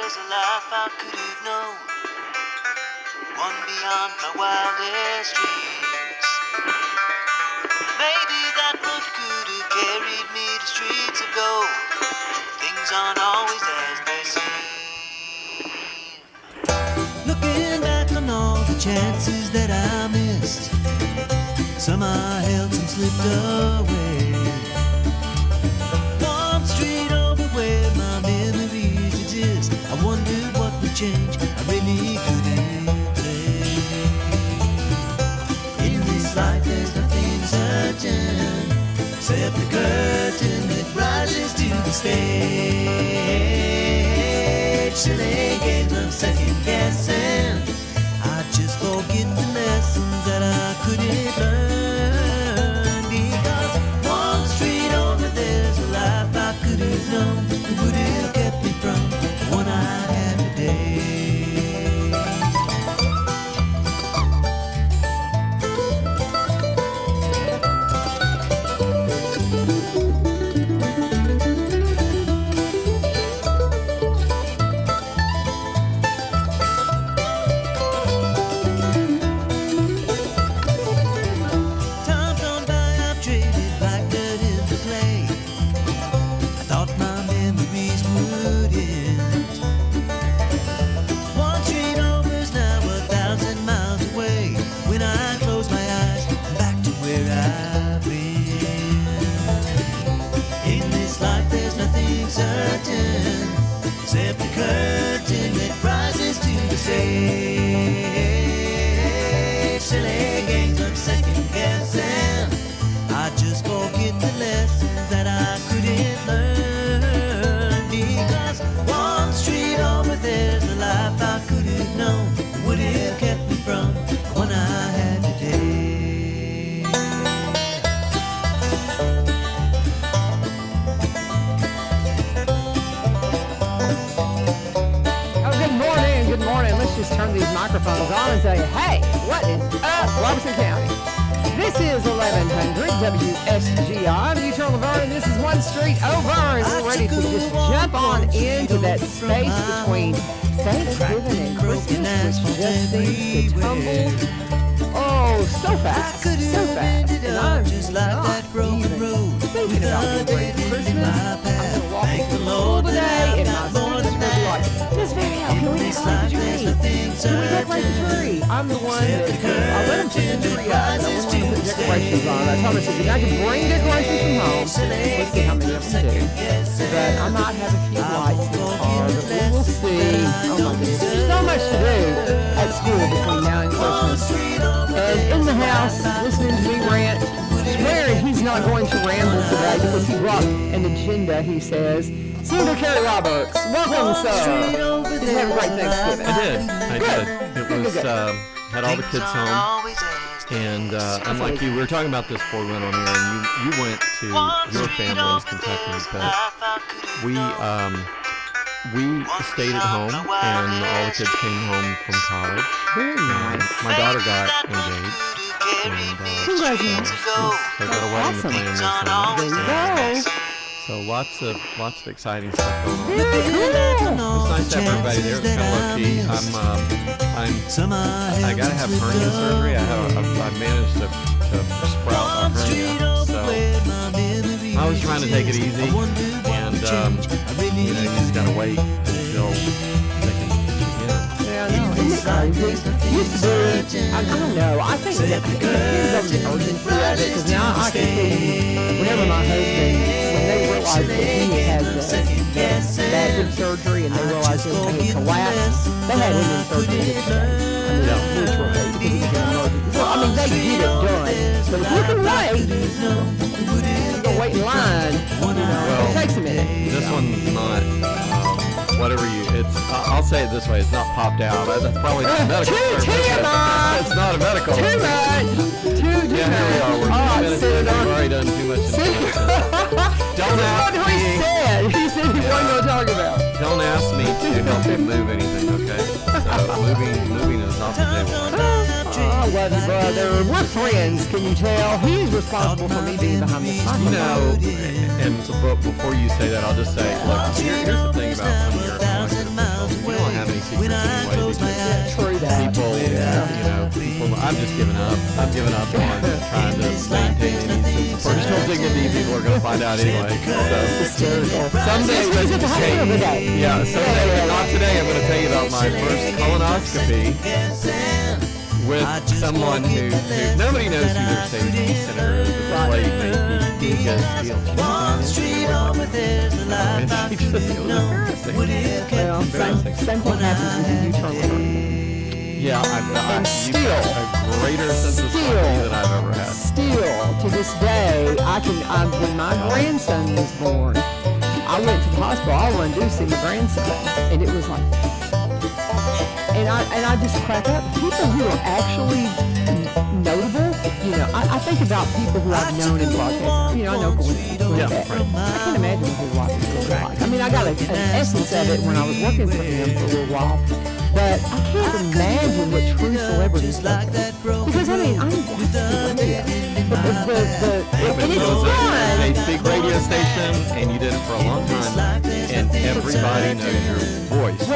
there's a life I could have known, one beyond my wildest dreams. Maybe that road could have carried me to streets of gold. Things aren't always as they seem. Looking back on all the chances that I missed, some I held, some slipped away. One street over where my memories exist, I wondered what would change, I really couldn't say. In this life there's nothing certain, except the curtain that rises to the stage. Silly games of second guessing, I just forget the lessons that I couldn't learn. Because one street over there's a life I could have known, that would have kept me from the one I had today. Except the curtain that rises to the stage. Silly games of second guessing, I just forget the lessons that I couldn't learn. Because one street over there's a life I could have known, that would have kept me from the one I had today. Good morning. Let's just turn these microphones on and say, hey, what is up, Robertson County? This is 1100 WSGR. I'm Utah Laverne, and this is One Street Over. And we're ready to just jump on into that space between Thanksgiving and Christmas, which just seems to tumble, so fast, so fast. And I'm just like that broken road. Thinking about being ready for Christmas. I'm going to walk in the pool today, and my son's going to be like, Miss Video, can we decorate the tree? Can we decorate the tree? I'm the one that, I let him put the tree up, and I want to put decorations on. I told him, I said, I can bring decorations from home. Let's see how many of them do. But I might have a few lights in the car, but we will see. Oh my goodness, there's so much to do at school between now and Christmas. And in the house, listening to me rant, swearing he's not going to ramble today because he brought an agenda, he says. Senator Kerry Roberts, welcome, sir. Did you have a great Thanksgiving? I did. It was, had all the kids home. And unlike you, we were talking about this before we went on air, and you went to your family's Kentucky, but we stayed at home, and all the kids came home from college. Very nice. My daughter got engaged. And, congratulations. So I got a wedding to plan this summer. There you go. So lots of exciting stuff going on. Very cool. It's nice to have everybody there. It's kind of low-key. I gotta have hernia surgery. I managed to sprout a hernia. So I was trying to take it easy, and you just gotta wait until they can get you in. Yeah, I know. Isn't it crazy? Used to be, I don't know. I think that it depends on the urgency of it, because now I can see whenever my husband, when they realized that he had the bad hip surgery and they realized that he had collapsed, they had him in surgery the next day. Literally, because he was an emergency. So, I mean, they get it done. But if you can wait, you can wait in line, it takes a minute. This one's not, whatever I'll say it this way, it's not popped out. That's probably not a medical term. It's not a medical Too much. Too Yeah, here we are. We're 2 minutes in. We've already done too much. Don't ask me. He said he wasn't going to talk about. Don't ask me to help you move anything, okay? So moving is off the table. I love you, brother. We're friends, can you tell? He's responsible for me being behind the microphone. And so, but before you say that, I'll just say, look, here's the thing about some of your given up. I've given up on trying to maintain any sense of personal dignity. People are going to find out anyway. So someday, yeah, someday, but not today. I'm going to tell you about my first colonoscopy with someone who nobody knows who their state senator is, but this lady made the biggest deal. She just, it was embarrassing. Well, same thing happens when you turn over. Yeah, you've got a greater sense of security than I've ever had. Still, to this day, when my grandson was born, I went to the hospital. All I wanted to do was see my grandson, and it was like, and I just crack up. People who are actually notable, I think about people who I've known in broadcasting. I know Glenn Beck. I can't imagine what his life is going to be like. I mean, I got an essence of it when I was working for him for a little while. But I can't imagine what true celebrities look like. Because, I mean, and it's fun. A big radio station, and you did it for a long time, and everybody knows your voice. I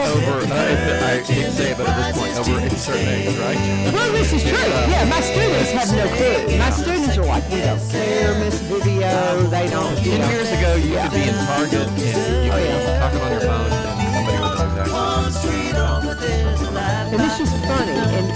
hate to say it, but at this point, over a certain age, right? Well, this is true. Yeah, my students have no clue. My students are like, we don't care, Miss Video. They don't. 10 years ago, you could be in Target, and you could be talking on your phone, and somebody would know exactly. And it's just funny.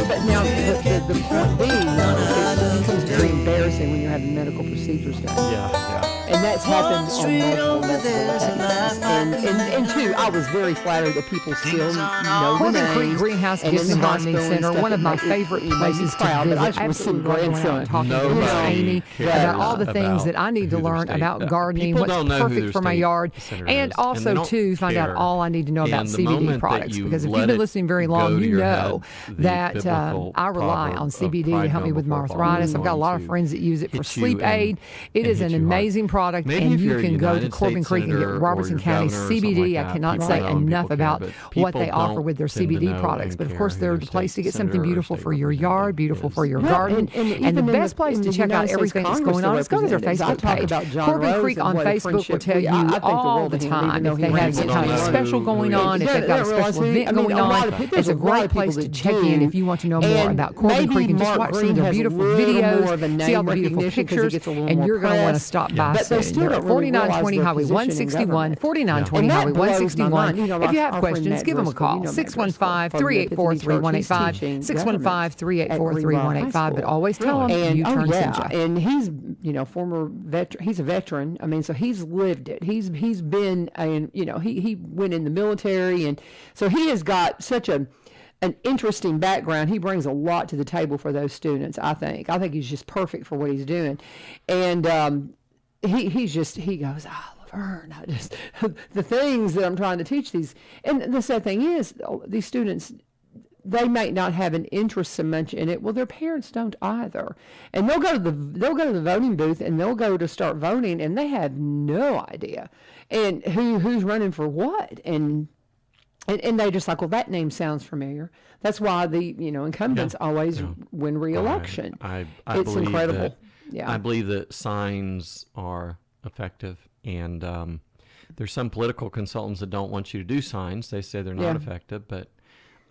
But now the point being, though, it becomes very embarrassing when you're having medical procedures done. Yeah. And that's happened on multiple occasions. And two, I was very flattered that people still know the Corbin Creek name. Greenhouse And Gifts in and the Gardening hospital and Center, stuff, one of my it favorite made me places to proud, but visit. I just was Absolutely some love going out grandson. and talking to Nobody Miss Amy cares about all the things that I need to who their learn state- about gardening, people what's don't know who perfect their for my state yard, senator and is, and they also don't to find out care. all I need to know about And the moment CBD that products. you Because if let you've been it listening very go long, to you your know head, the that biblical I rely proverb on of CBD to pride help me go with my before fall arthritis. is I've got a lot of going to friends that use it for hit you sleep and- aid. It and is hit an you hard. amazing product, Maybe and if you you're a can go to United Corbin States Creek and get senator or Robertson your County governor or something CBD. like I that, cannot people say know and enough people care, about but what people they offer don't with their tend to CBD know products. and But of care course, who they're their the place to state get something senator or beautiful state for your yard, representative beautiful is. for your Yeah, garden, and and the even best place in to the check out United everything States that's going on is go to their Congress, I Facebook talk page. about John Corbin Rose Creek and on what a Facebook will friendship tell we- you I think the all world the of him, time even though if he they ran have some against kind of Trump. special going on, if they've got a special event going on. It's a great place to check in if you want to know more about Corbin Creek and just watch some of their beautiful videos, see all the beautiful pictures, and you're going to want to stop by soon. They're at 4920 Highway 161, 4920 Highway 161. If you have questions, give them a call, 615-384-3185, 615-384-3185, but always tell them And U-Turn sent you. and he's former veteran. He's a veteran. I mean, so he's lived it. He's been he went in the military, and so he has got such an interesting background. He brings a lot to the table for those students. I think he's just perfect for what he's doing, and he goes, Laverne, the things that I'm trying to teach these. And the sad thing is, these students, they might not have an interest so much in it. Well, their parents don't either, and they'll go to the voting booth and they'll go to start voting, and they have no idea, and who's running for what, and they just like, well, that name sounds familiar. That's why the incumbents always win re-election. I it's believe incredible. That, I believe that signs are effective, and there's some political consultants that don't want you to do signs. They say they're not effective, but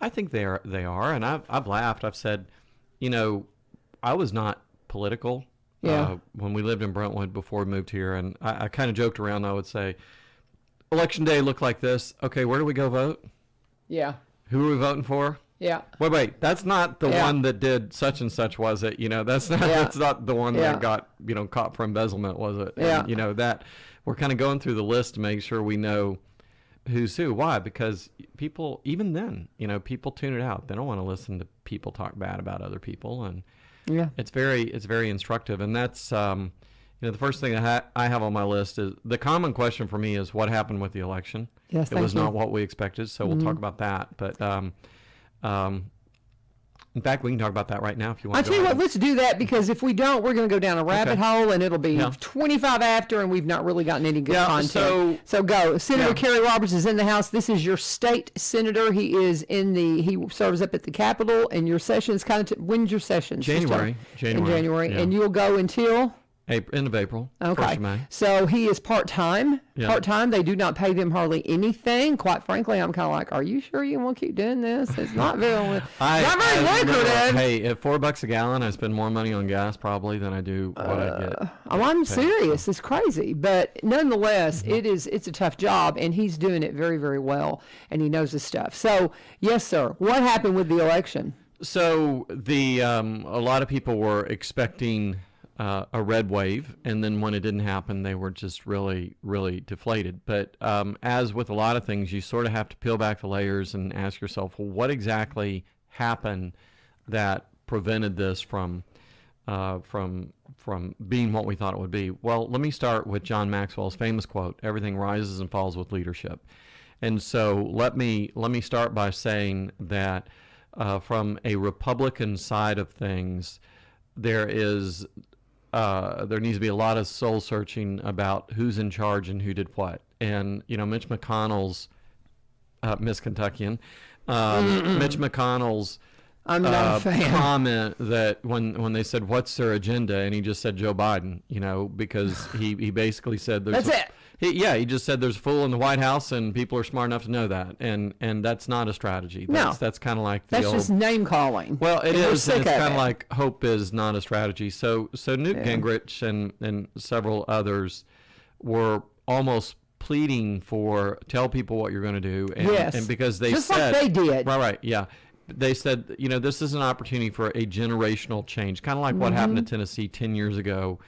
I think they are. And I've laughed. I've said, I was not political when we lived in Brentwood before we moved here, and I kind of joked around. I would say, Election day looked like this. Okay, where do we go vote? Yeah. Who are we voting for? Yeah. Wait, that's not the one that did such and such, was it? That's not the one that got, caught for embezzlement, was it? Yeah. And, that we're kind of going through the list to make sure we know who's who. Why? Because people, even then, people tune it out. They don't want to listen to people talk bad about other people, and it's very instructive. And that's the first thing I have on my list is the common question for me is what happened with the election. Yes, it was not what we expected, so we'll talk about that. But in fact, we can talk about that right now if you want. I tell you what, let's do that, because if we don't, we're going to go down a rabbit hole, and it'll be 25 after, and we've not really gotten any good content. So go. Senator Kerry Roberts is in the House. This is your state senator. He is he serves up at the Capitol, and your session's kind of when's your session? January. In January, and you'll go until End of April. Okay. 1st of May. So he is part-time. Yeah. Part-time. They do not pay them hardly anything. Quite frankly, I'm kind of like, are you sure you want to keep doing this? It's not very, not very lucrative. Hey, at $4 a gallon, I spend more money on gas probably than I do what I get. I'm serious. It's crazy. But nonetheless, it's a tough job, and he's doing it very, very well, and he knows his stuff. So, yes, sir. What happened with the election? So a lot of people were expecting a red wave, and then when it didn't happen, they were just really, really deflated. But as with a lot of things, you sort of have to peel back the layers and ask yourself, well, what exactly happened that prevented this from being what we thought it would be? Well, let me start with John Maxwell's famous quote: "Everything rises and falls with leadership." And so let me start by saying that from a Republican side of things, there needs to be a lot of soul searching about who's in charge and who did what. And Mitch McConnell's Miss Kentuckian, Mitch McConnell's I'm not a fan. Comment that when they said what's their agenda, and he just said Joe Biden, because he basically said there's That's it. He just said there's a fool in the White House, and people are smart enough to know that, and that's not a strategy. That's kind of like the That's old, just name calling. Well, it is. And It's it's kind of like hope is not a strategy. So Newt Gingrich and several others were almost pleading for tell people what you're going to do, and because they just said like they did. right, yeah. They said, this is an opportunity for a generational change, kind of like what happened to Tennessee 10 years ago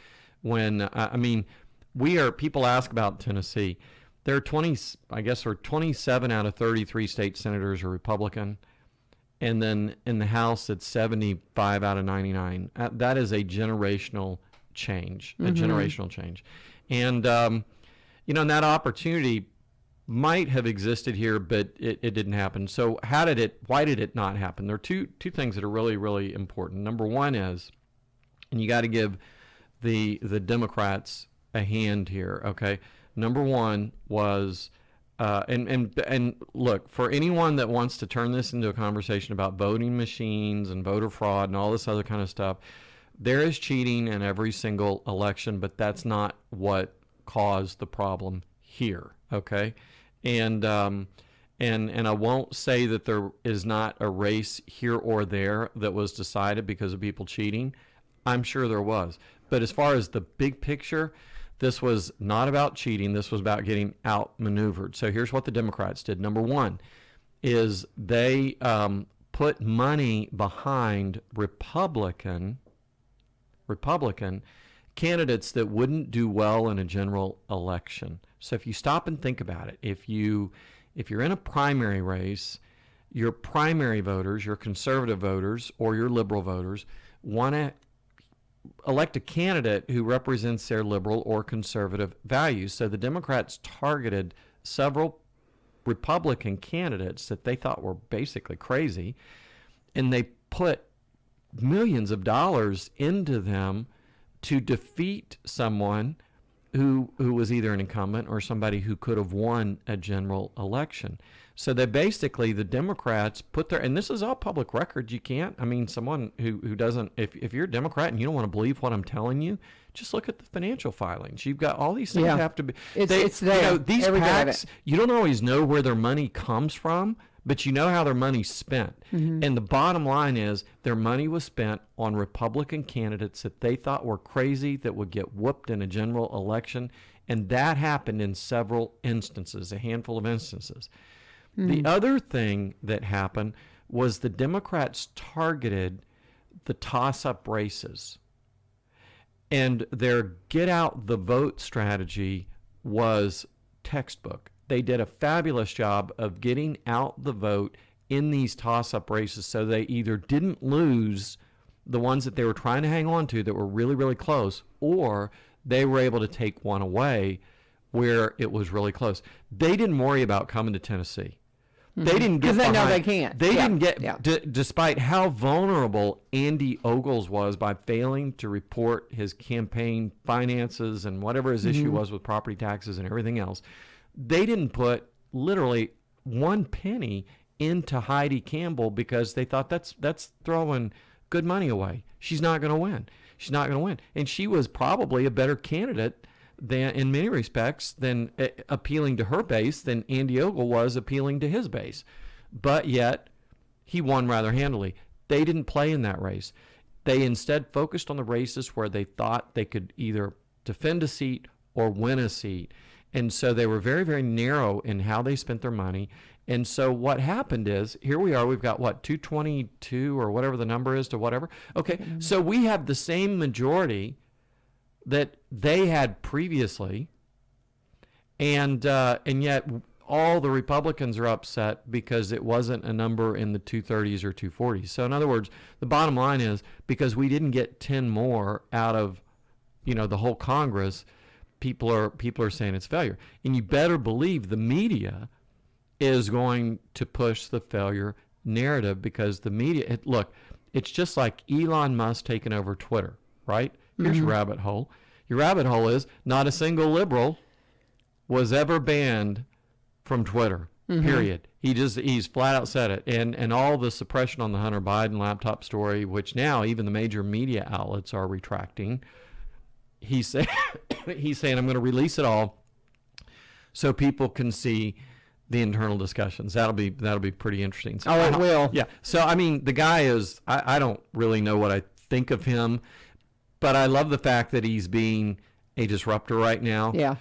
when, people ask about Tennessee. There are 27 out of 33 state senators are Republican. And then in the House, it's 75 out of 99. That is a generational change, And, and that opportunity might have existed here, but it didn't happen. So why did it not happen? There are two things that are really, really important. Number one is, and you got to give the Democrats a hand here, okay? Number one was, and look, for anyone that wants to turn this into a conversation about voting machines and voter fraud and all this other kind of stuff, there is cheating in every single election, but that's not what caused the problem here, okay? And I won't say that there is not a race here or there that was decided because of people cheating. I'm sure there was. But as far as the big picture, this was not about cheating. This was about getting outmaneuvered. So here's what the Democrats did. Number one is they put money behind Republican candidates that wouldn't do well in a general election. So if you stop and think about it, if you're in a primary race, your primary voters, your conservative voters or your liberal voters want to elect a candidate who represents their liberal or conservative values. So the Democrats targeted several Republican candidates that they thought were basically crazy, and they put millions of dollars into them to defeat someone who was either an incumbent or somebody who could have won a general election. So they basically, the Democrats put their, and this is all public record, you can't, someone who doesn't, if you're a Democrat and you don't want to believe what I'm telling you, just look at the financial filings. You've got all these things have to be, it's there. These PACs, you don't always know where their money comes from, but you know how their money's spent. And the bottom line is their money was spent on Republican candidates that they thought were crazy, that would get whooped in a general election. And that happened in several instances, a handful of instances. The other thing that happened was the Democrats targeted the toss-up races. And their get out the vote strategy was textbook. They did a fabulous job of getting out the vote in these toss-up races, so they either didn't lose the ones that they were trying to hang on to that were really, really close, or they were able to take one away where it was really close. They didn't worry about coming to Tennessee. They didn't get, because they know they can't. They didn't get, despite how vulnerable Andy Ogles was by failing to report his campaign finances and whatever his issue was with property taxes and everything else. They didn't put literally one penny into Heidi Campbell because they thought that's throwing good money away. She's not going to win. She's not going to win. And she was probably a better candidate than, in many respects, than appealing to her base than Andy Ogle was appealing to his base. But yet, he won rather handily. They didn't play in that race. They instead focused on the races where they thought they could either defend a seat or win a seat. And so they were very, very narrow in how they spent their money. And so what happened is, here we are, we've got what, 222 or whatever the number is to whatever. Okay, so we have the same majority that they had previously, and yet all the Republicans are upset because it wasn't a number in the 230s or 240s. So in other words, the bottom line is, because we didn't get 10 more out of, the whole Congress, people are saying it's failure. And you better believe the media is going to push the failure narrative, because the media, look, it's just like Elon Musk taking over Twitter, right? Here's your rabbit hole. Your rabbit hole is not a single liberal was ever banned from Twitter, period. He's flat out said it. And all the suppression on the Hunter Biden laptop story, which now even the major media outlets are retracting, he's saying, I'm going to release it all so people can see the internal discussions. That'll be pretty interesting. So, it will. Yeah. So, I mean, the guy is, I don't really know what I think of him, but I love the fact that he's being a disruptor right now. Yeah.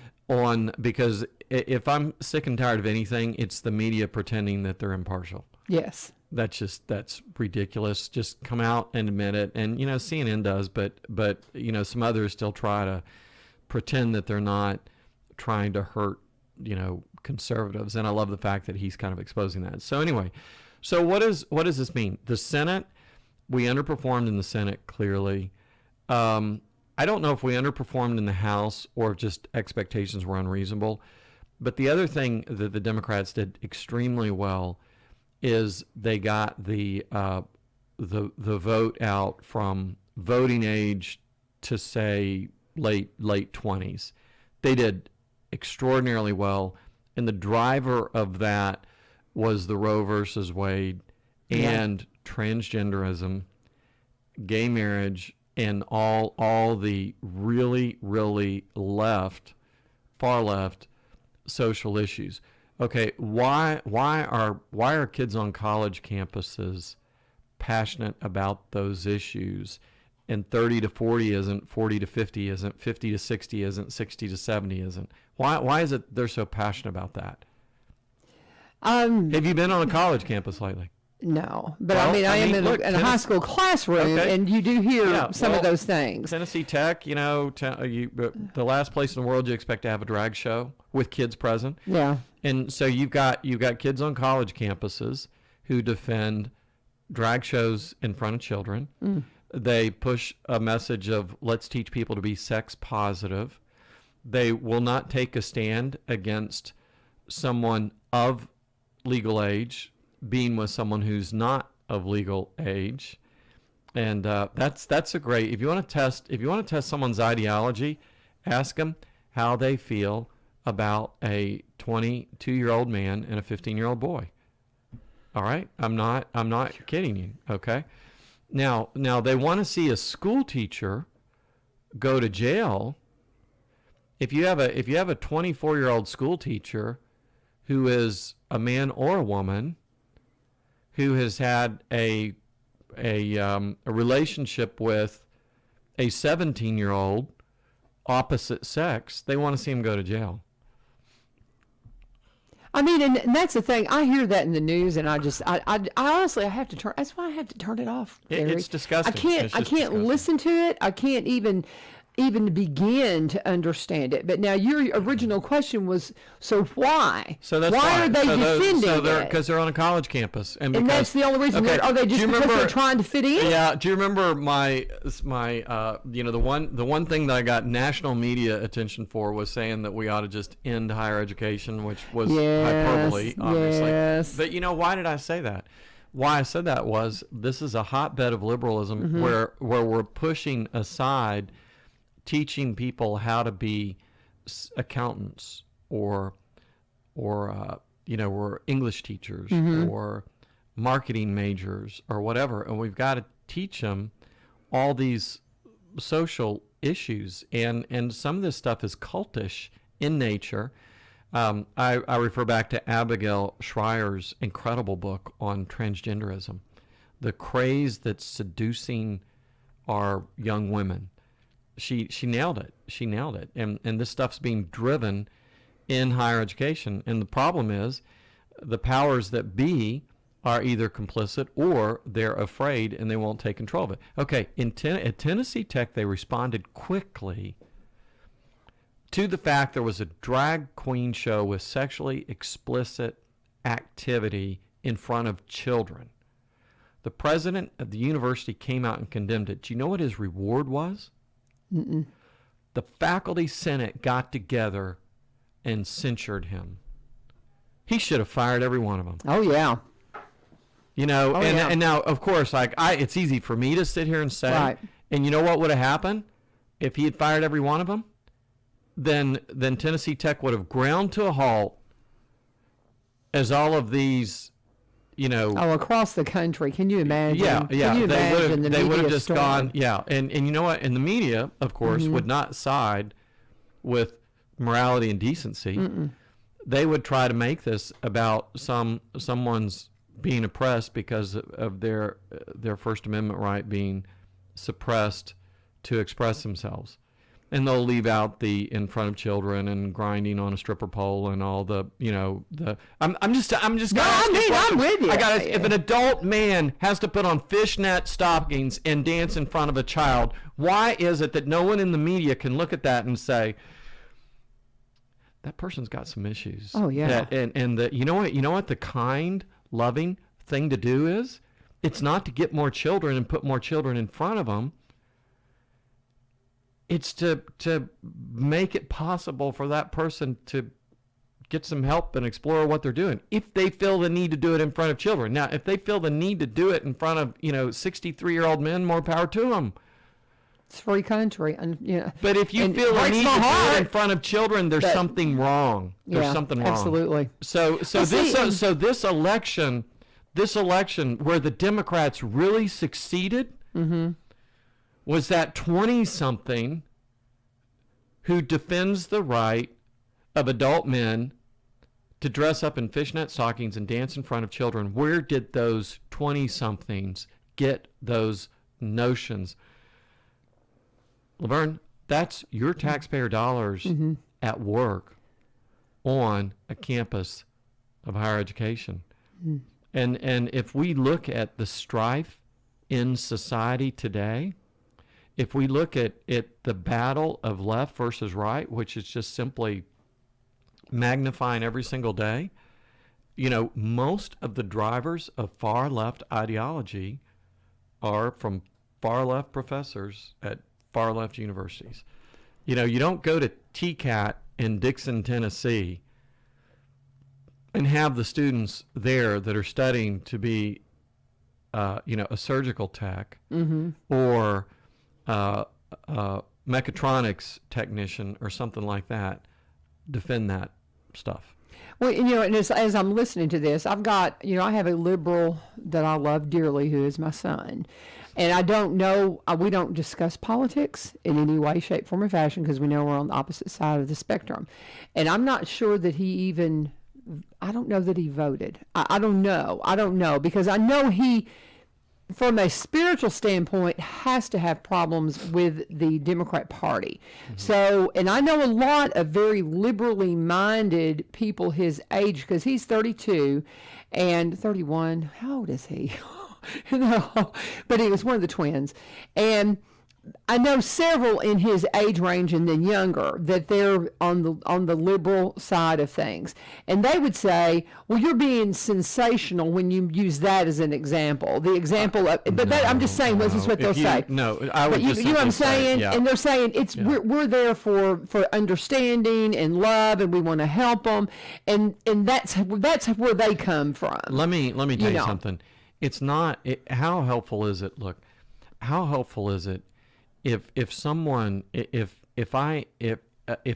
Because if I'm sick and tired of anything, it's the media pretending that they're impartial. Yes. That's ridiculous. Just come out and admit it. And, CNN does, but some others still try to pretend that they're not trying to hurt, conservatives. And I love the fact that he's kind of exposing that. So anyway, what does this mean? The Senate, we underperformed in the Senate, clearly. I don't know if we underperformed in the House or if just expectations were unreasonable. But the other thing that the Democrats did extremely well is they got the vote out from voting age to, say, late 20s. They did extraordinarily well, and the driver of that was the Roe versus Wade and transgenderism, gay marriage, and all the really, really far left social issues. Okay, why are kids on college campuses passionate about those issues, and 30 to 40 isn't, 40 to 50 isn't, 50 to 60 isn't, 60 to 70 isn't? Why is it they're so passionate about that? Have you been on a college campus lately? No, but I am in a high school classroom, and you do hear some of those things. Tennessee Tech, the last place in the world you expect to have a drag show with kids present. Yeah. And so you've got kids on college campuses who defend drag shows in front of children. They push a message of let's teach people to be sex positive. They will not take a stand against someone of legal age being with someone who's not of legal age. And that's a great, if you want to test someone's ideology, ask them how they feel about a 22-year-old man and a 15-year-old boy. All right? I'm not kidding you, okay? Now they want to see a school teacher go to jail. If you have a 24-year-old school teacher who is a man or a woman who has had a relationship with a 17-year-old opposite sex, they want to see him go to jail. I mean, and that's the thing. I hear that in the news, and I honestly, I have to turn. That's why I have to turn it off. It's disgusting. I can't listen to it. I can't even begin to understand it. But now your original question was, so why? So that's why are they defending it? Because they're on a college campus, and that's the only reason. Okay, are they just because they're trying to fit in? Yeah. Do you remember my the one thing that I got national media attention for was saying that we ought to just end higher education, which was hyperbole, obviously. Yes. But why did I say that? Why I said that was this is a hotbed of liberalism where we're pushing aside teaching people how to be accountants or English teachers or marketing majors or whatever, and we've got to teach them all these social issues, and some of this stuff is cultish in nature. I refer back to Abigail Schreier's incredible book on transgenderism, the craze that's seducing our young women. She nailed it. She nailed it. And this stuff's being driven in higher education. And the problem is the powers that be are either complicit or they're afraid and they won't take control of it. Okay, at Tennessee Tech, they responded quickly to the fact there was a drag queen show with sexually explicit activity in front of children. The president of the university came out and condemned it. Do you know what his reward was? Mm-mm. The faculty senate got together and censured him. He should have fired every one of them. Oh, yeah. You know, and now, of course, like it's easy for me to sit here and say, right. And you know what would have happened if he had fired every one of them? Then Tennessee Tech would have ground to a halt as all of these, you know. Oh, across the country. Can you imagine? Yeah. Can you imagine they would have just storm? gone, yeah. And you know what? And the media, of course, would not side with morality and decency. Mm-mm. They would try to make this about someone's being oppressed because of their First Amendment right being suppressed to express themselves. And they'll leave out the in front of children and grinding on a stripper pole and all the, you know, I'm just. No, I'm with you. If an adult man has to put on fishnet stockings and dance in front of a child, why is it that no one in the media can look at that and say, that person's got some issues? Oh, yeah. You know what the kind, loving thing to do is? It's not to get more children and put more children in front of them. It's to make it possible for that person to get some help and explore what they're doing, if they feel the need to do it in front of children. Now, if they feel the need to do it in front of 63-year-old men, more power to them. It's free country, and But if you feel the need to do it in front of children, there's something wrong. There's something wrong. Absolutely. So this election where the Democrats really succeeded. Mm-hmm. Was that 20-something who defends the right of adult men to dress up in fishnet stockings and dance in front of children? Where did those 20-somethings get those notions? Laverne, that's your taxpayer dollars at work on a campus of higher education. Mm-hmm. And if we look at the strife in society today, if we look at the battle of left versus right, which is just simply magnifying every single day, most of the drivers of far left ideology are from far left professors at far left universities. You don't go to TCAT in Dixon, Tennessee, and have the students there that are studying to be, a surgical tech or mechatronics technician or something like that, defend that stuff. Well, and as I'm listening to this, I've got, I have a liberal that I love dearly who is my son. And I don't know, we don't discuss politics in any way, shape, form, or fashion because we know we're on the opposite side of the spectrum. And I'm not sure that I don't know that he voted. I don't know because I know he, from a spiritual standpoint, has to have problems with the Democrat Party. Mm-hmm. So, and I know a lot of very liberally minded people his age, because he's 32 and 31. How old is he? But he was one of the twins. And I know several in his age range and then younger that they're on the liberal side of things. And they would say, well, you're being sensational when you use that as an example. The example of, but I'm just saying, this is what they'll say. No, I would just you know what I'm saying? Yeah. And they're saying we're there for understanding and love, and we want to help them. And that's where they come from. Let me tell you something. It's not, how helpful is it? Look, how helpful is it if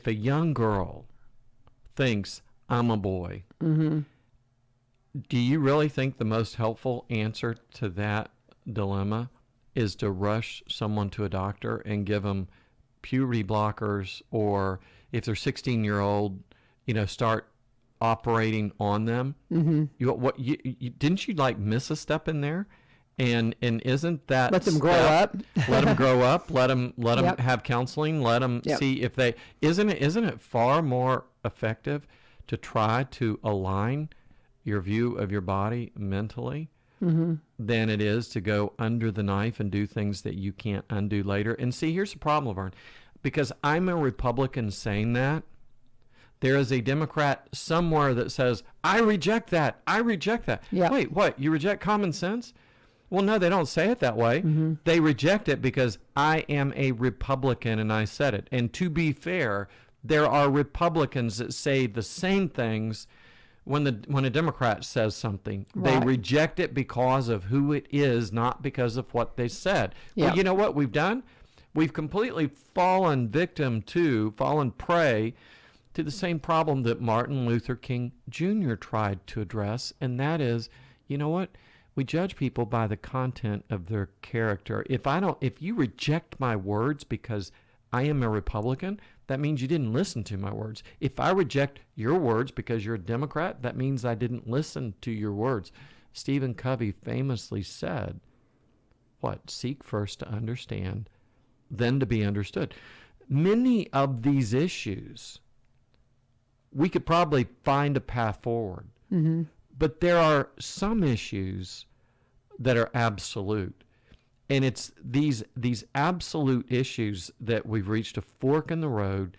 a young girl thinks I'm a boy, mm-hmm. do you really think the most helpful answer to that dilemma is to rush someone to a doctor and give them puberty blockers, or if they're 16-year-old, start operating on them. Mm-hmm. You didn't you like miss a step in there? And isn't that let them grow up? Let them grow up. Let them Yep. have counseling. Let them Yep. see if they isn't it far more effective to try to align your view of your body mentally Mm-hmm. than it is to go under the knife and do things that you can't undo later. And see, here's the problem, Laverne, because I'm a Republican saying that. There is a Democrat somewhere that says, I reject that. I reject that. Yeah. Wait, what? You reject common sense? Well, no, they don't say it that way. Mm-hmm. They reject it because I am a Republican and I said it. And to be fair, there are Republicans that say the same things when a Democrat says something. Right. They reject it because of who it is, not because of what they said. Yeah. Well, you know what we've done? We've completely fallen prey to the same problem that Martin Luther King Jr. tried to address, and that is, you know what? We judge people by the content of their character. If you reject my words because I am a Republican, that means you didn't listen to my words. If I reject your words because you're a Democrat, that means I didn't listen to your words. Stephen Covey famously said, seek first to understand, then to be understood. Many of these issues, we could probably find a path forward. Mm-hmm. But there are some issues that are absolute. And it's these absolute issues that we've reached a fork in the road,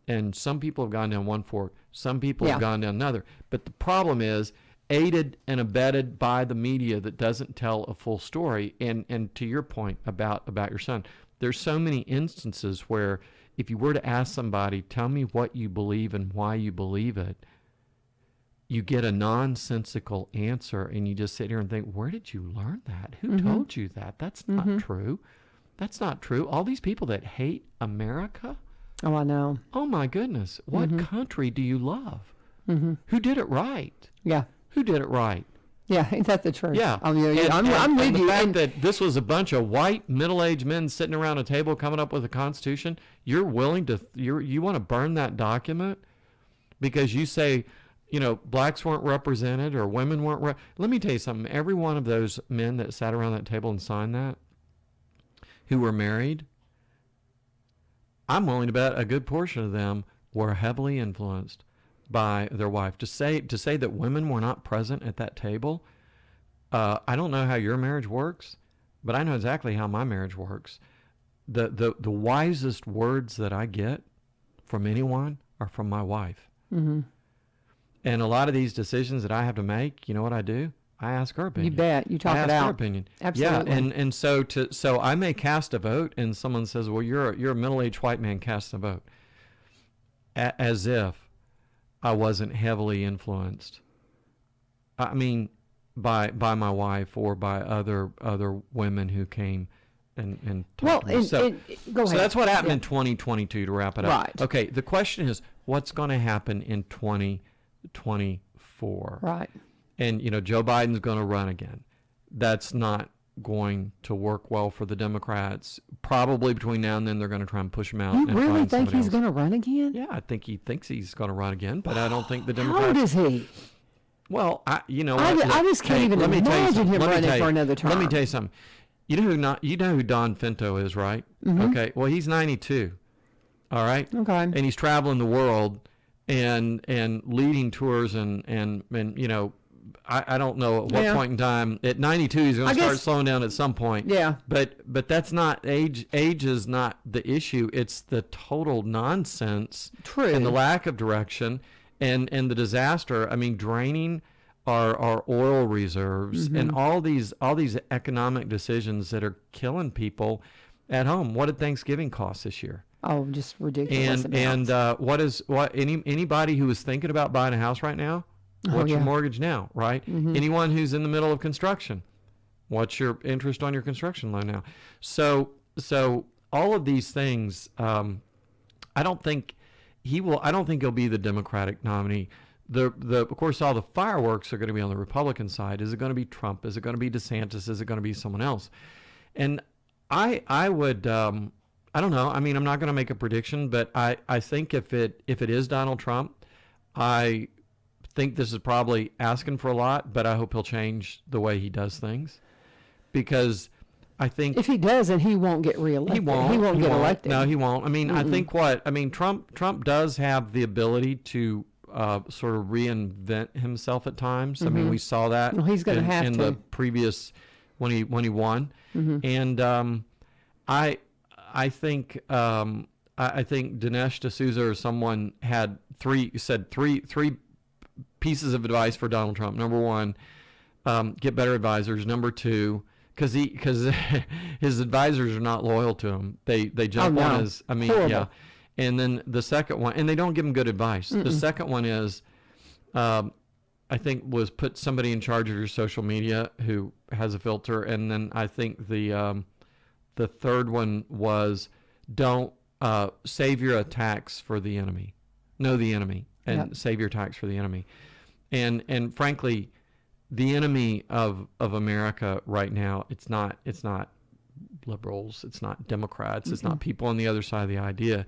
and some people have gone down one fork, some people have gone down another. But the problem is aided and abetted by the media that doesn't tell a full story. And to your point about your son, there's so many instances where if you were to ask somebody, tell me what you believe and why you believe it, you get a nonsensical answer, and you just sit here and think, where did you learn that? Who Mm-hmm. told you that? That's not true. That's not true. All these people that hate America, Oh, I know. oh my goodness, what country do you love? Mm-hmm. Who did it right? Yeah. Who did it right? Yeah, ain't that the truth? Yeah. I'm And with the you. fact And- that this was a bunch of white middle-aged men sitting around a table coming up with a constitution, you're willing to, you want to burn that document because you say, blacks weren't represented or women weren't. Let me tell you something. Every one of those men that sat around that table and signed that, who were married, I'm willing to bet a good portion of them were heavily influenced by their wife. To say that women were not present at that table, I don't know how your marriage works, but I know exactly how my marriage works. The wisest words that I get from anyone are from my wife. Mm-hmm. And a lot of these decisions that I have to make, you know what I do? I ask her opinion. You bet. You talk I it ask her out. opinion. Absolutely. Yeah, and so I may cast a vote, and someone says, "Well, you're a middle-aged white man casting a vote," as if I wasn't heavily influenced. I mean, by my wife or by other women who came and talked to me. Go ahead. So that's what happened in 2022. To wrap it up, Right. Okay. The question is, what's going to happen in 2024? Right. And Joe Biden's going to run again. That's not going to work well for the Democrats. Probably between now and then they're going to try and push him out. You and really find think somebody he's else. going to run again? Yeah, I think he thinks he's going to run again, but I don't think the How old Democrats. is he? Well, I what? just can't Hey, even let me tell you imagine something. him Let me running tell you- for another term. Let me tell you something. You know who Don Finto is, right? Mm-hmm. Okay. Well, he's 92. All right. Okay. And he's traveling the world and leading tours and I don't know at what Yeah. point in time. At 92, he's going I to start guess- slowing down at some point. Yeah. But that's not age. Age is not the issue. It's the total nonsense. True. And the lack of direction and the disaster. I mean, draining our oil reserves and all these economic decisions that are killing people at home. What did Thanksgiving cost this year? Oh, just ridiculous. And anybody who is thinking about buying a house right now, what's your yeah. mortgage now, right? Anyone who's in the middle of construction, what's your interest on your construction loan now? So all of these things, I don't think he'll be the Democratic nominee. Of course, all the fireworks are going to be on the Republican side. Is it going to be Trump? Is it going to be DeSantis? Is it going to be someone else? And I would. I don't know. I mean, I'm not going to make a prediction, but I think if it is Donald Trump, I think this is probably asking for a lot, but I hope he'll change the way he does things, because I think if he doesn't, he won't get reelected. He won't. He won't get elected. No, he won't. I mean, I think Trump does have the ability to sort of reinvent himself at times. I mean, we saw that. Well, he's going to have in to. the previous when he won, and I think Dinesh D'Souza or someone had three pieces of advice for Donald Trump. Number one, get better advisors. Number two, because his advisors are not loyal to him. They jump on his. I mean, horrible. yeah. And then the second one, and they don't give him good advice. The second one is, I think, was put somebody in charge of your social media who has a filter. And then I think the third one was, don't save your attacks for the enemy. Know the enemy and save your attacks for the enemy. And frankly, the enemy of America right now, it's not liberals, it's not Democrats, it's not people on the other side of the idea.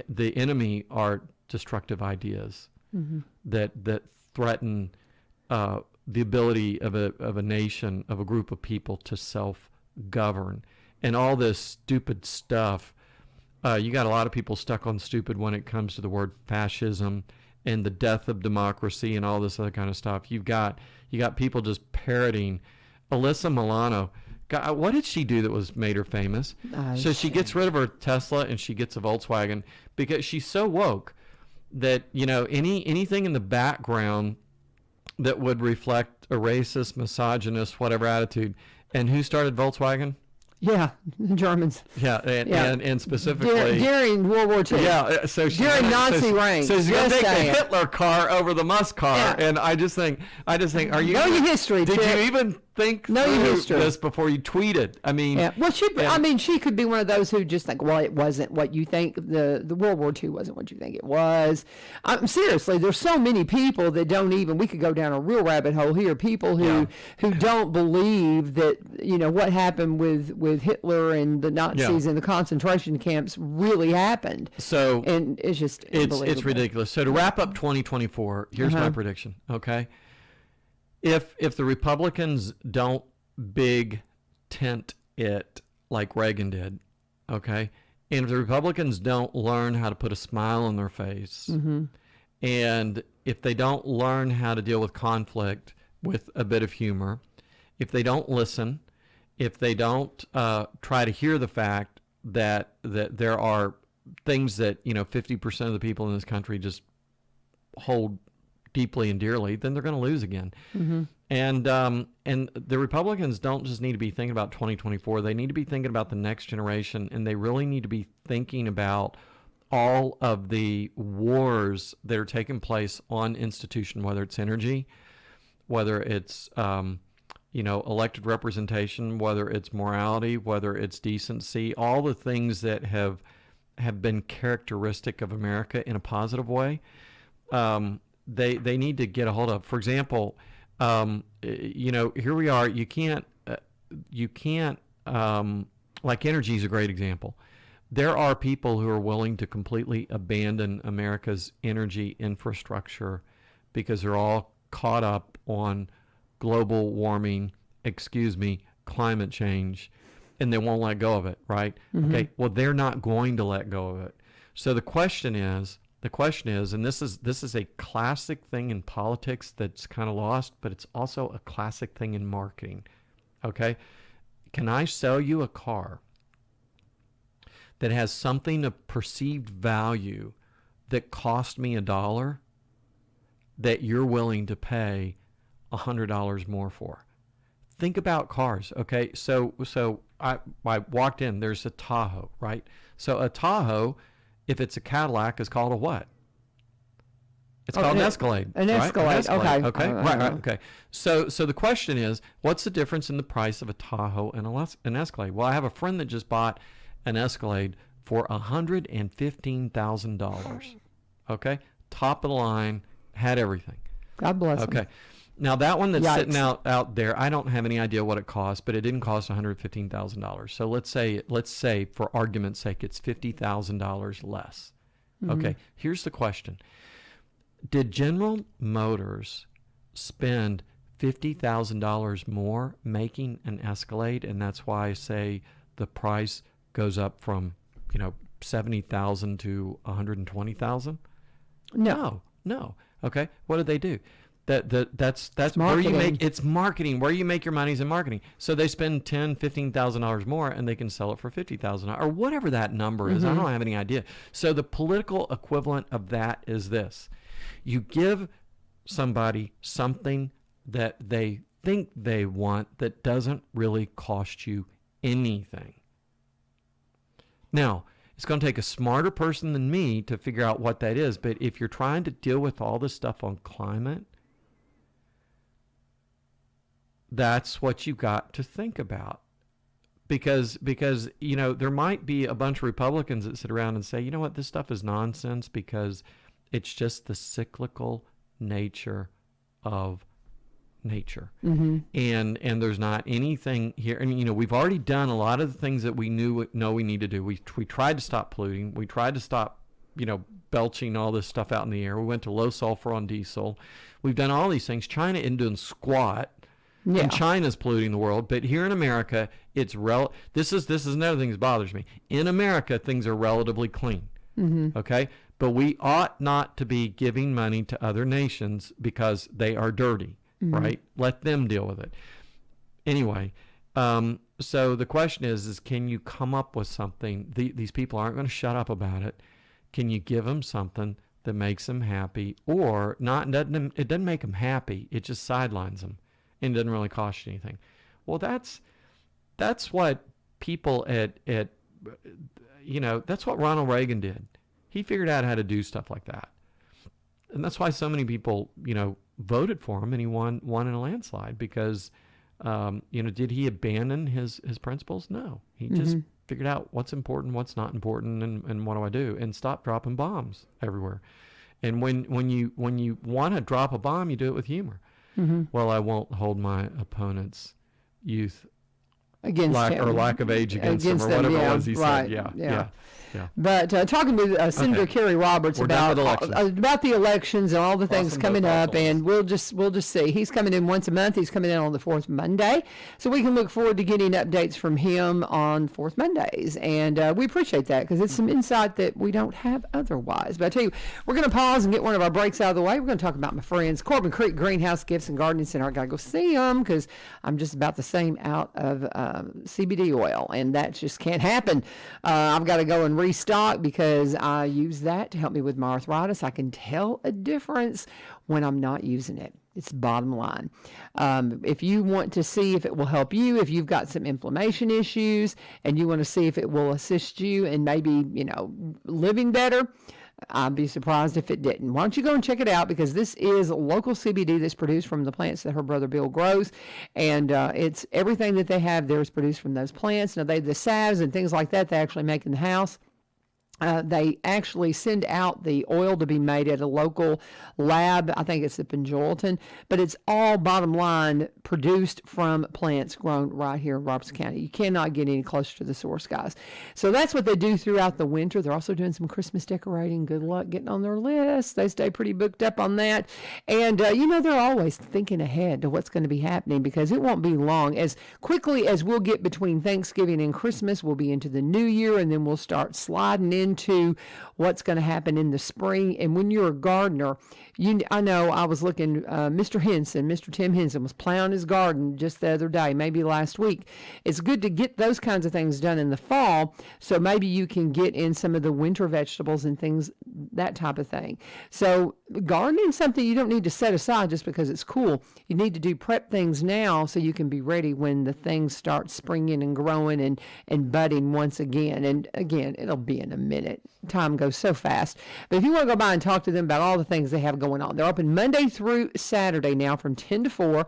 The enemy are destructive ideas that threaten the ability of a nation, of a group of people to self-govern. And all this stupid stuff, you got a lot of people stuck on stupid when it comes to the word fascism and the death of democracy and all this other kind of stuff. You got people just parroting. Alyssa Milano, God, what did she do that made her famous? So she gets rid of her Tesla and she gets a Volkswagen because she's so woke that, anything in the background that would reflect a racist, misogynist, whatever attitude. And who started Volkswagen? Yeah, the Germans. Yeah, and specifically during World War II. Yeah, so during Nazi reign. So she's gonna take the Hitler car over the Musk car, and I just think, are you? Know your history. Did you even think know your history this before you tweeted? I mean, well, she could be one of those who just think, well, it wasn't what you think. The World War II wasn't what you think it was. Seriously, there's so many people that don't even. We could go down a real rabbit hole here. People who don't believe that what happened with Hitler and the Nazis and the concentration camps really happened. So and it's just it's ridiculous. So to wrap up 2024, here's my prediction. Okay, if the Republicans don't big tent it like Reagan did, okay, and if the Republicans don't learn how to put a smile on their face, and if they don't learn how to deal with conflict with a bit of humor, if they don't listen, if they don't try to hear the fact that there are things that 50% of the people in this country just hold deeply and dearly, then they're going to lose again. And the Republicans don't just need to be thinking about 2024. They need to be thinking about the next generation, and they really need to be thinking about all of the wars that are taking place on institution, whether it's energy, whether it's elected representation, whether it's morality, whether it's decency, all the things that have been characteristic of America in a positive way. They need to get a hold of. For example, here we are. You can't like energy is a great example. There are people who are willing to completely abandon America's energy infrastructure because they're all caught up on global warming, climate change, and they won't let go of it, right? Okay, well, they're not going to let go of it. So the question is, and this is a classic thing in politics that's kind of lost, but it's also a classic thing in marketing, okay? Can I sell you a car that has something of perceived value that cost me $1 that you're willing to pay $100 more for? Think about cars, okay? So I walked in, there's a Tahoe, right? So a Tahoe, if it's a Cadillac, is called a what? It's called an Escalade. An Escalade, right? Okay. Right, okay. So the question is, what's the difference in the price of a Tahoe and an Escalade? Well, I have a friend that just bought an Escalade for $115,000. Okay? Top of the line, had everything. God bless him. Okay. Now that one that's sitting out there, I don't have any idea what it costs, but it didn't cost $115,000. So let's say for argument's sake, it's $50,000 less. Okay, here's the question. Did General Motors spend $50,000 more making an Escalade, and that's why I say the price goes up from, $70,000 to $120,000? No. Okay, what did they do? That's marketing. Where you make it's marketing. Where you make your money is in marketing. So they spend $10,000-$15,000 more, and they can sell it for $50,000 or whatever that number is. I don't have any idea. So the political equivalent of that is this: you give somebody something that they think they want that doesn't really cost you anything. Now, it's going to take a smarter person than me to figure out what that is. But if you're trying to deal with all this stuff on climate, that's what you got to think about. Because there might be a bunch of Republicans that sit around and say, you know what, this stuff is nonsense because it's just the cyclical nature of nature. And there's not anything here. And we've already done a lot of the things that we know we need to do. We tried to stop polluting. We tried to stop belching all this stuff out in the air. We went to low sulfur on diesel. We've done all these things. China isn't doing squat. And China's polluting the world, but here in America, it's this is another thing that bothers me. In America, things are relatively clean. Okay, but we ought not to be giving money to other nations because they are dirty. Right? Let them deal with it. Anyway, so the question is can you come up with something? These people aren't going to shut up about it. Can you give them something that makes them happy, or not? It doesn't make them happy. It just sidelines them, and it doesn't really cost you anything. Well, that's what people that's what Ronald Reagan did. He figured out how to do stuff like that, and that's why so many people voted for him, and he won in a landslide because did he abandon his principles? No, he just figured out what's important, what's not important, and what do I do, and stop dropping bombs everywhere. And when you want to drop a bomb, you do it with humor. Well, I won't hold my opponent's youth against lack of age against them, or whatever it was he said. Yeah. But talking with Senator Kerry Roberts about the elections and all the things coming up, and we'll just see. He's coming in once a month. He's coming in on the fourth Monday, so we can look forward to getting updates from him on fourth Mondays, and we appreciate that because it's some insight that we don't have otherwise. But I tell you, we're going to pause and get one of our breaks out of the way. We're going to talk about my friends, Corbin Creek Greenhouse Gifts and Gardening Center. I got to go see them because I'm just about the same out of CBD oil, and that just can't happen. I've got to go and restock because I use that to help me with my arthritis. I can tell a difference when I'm not using it. It's bottom line. If you want to see if it will help you, if you've got some inflammation issues and you want to see if it will assist you in maybe, living better, I'd be surprised if it didn't. Why don't you go and check it out, because this is local CBD that's produced from the plants that her brother Bill grows, and it's everything that they have there is produced from those plants. Now, the salves and things like that they actually make in the house. They actually send out the oil to be made at a local lab. I think it's up in Joelton, but it's all bottom line produced from plants grown right here in Robertson County. You cannot get any closer to the source, guys. So that's what they do throughout the winter. They're also doing some Christmas decorating. Good luck getting on their list. They stay pretty booked up on that. And, they're always thinking ahead to what's going to be happening, because it won't be long. As quickly as we'll get between Thanksgiving and Christmas, we'll be into the new year, and then we'll start sliding into what's going to happen in the spring. And when you're a gardener, I know I was looking, Mr. Tim Henson was plowing his garden just the other day, maybe last week. It's good to get those kinds of things done in the fall, so maybe you can get in some of the winter vegetables and things, that type of thing. So gardening is something you don't need to set aside just because it's cool. You need to do prep things now so you can be ready when the things start springing and growing and budding once again. And again, it'll be in a minute. Time goes so fast. But if you want to go by and talk to them about all the things they have going on, they're open Monday through Saturday now from 10 to 4.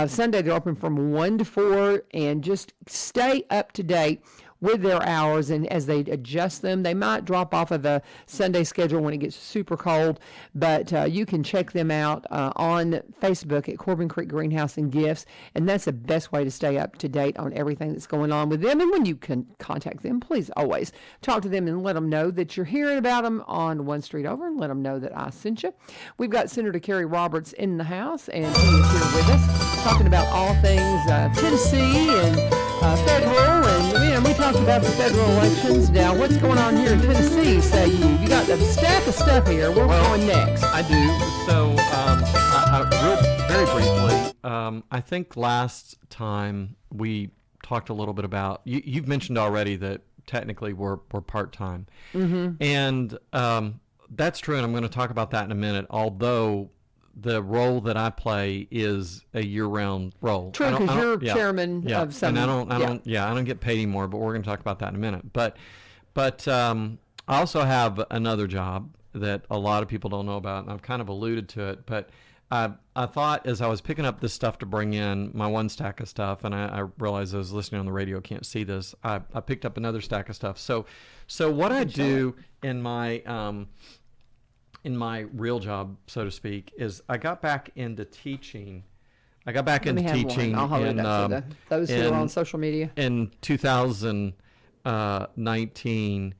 Sunday they're open from 1 to 4, and just stay up to date with their hours, and as they adjust them, they might drop off of the Sunday schedule when it gets super cold, but you can check them out on Facebook at Corbin Creek Greenhouse and Gifts, and that's the best way to stay up to date on everything that's going on with them. And when you can contact them, please always talk to them and let them know that you're hearing about them on One Street Over, and let them know that I sent you. We've got Senator Kerry Roberts in the house, and he is here with us talking about all things Tennessee and federal, and we talked about the federal elections. Now, what's going on here in Tennessee, say you? You got a stack of stuff here. Where we're going next? I do. So, very briefly, I think last time we talked a little bit about, you've mentioned already that technically we're part-time. Mm-hmm. And that's true, and I'm going to talk about that in a minute, although the role that I play is a year-round role. True, because you're chairman of some. And I don't get paid anymore, but we're going to talk about that in a minute. But I also have another job that a lot of people don't know about, and I've kind of alluded to it. But I thought as I was picking up this stuff to bring in, my one stack of stuff, and I realized those listening on the radio can't see this, I picked up another stack of stuff. So what I do in my real job, so to speak, is I got back into teaching. I'll hold it up for those who are on social media. In 2019,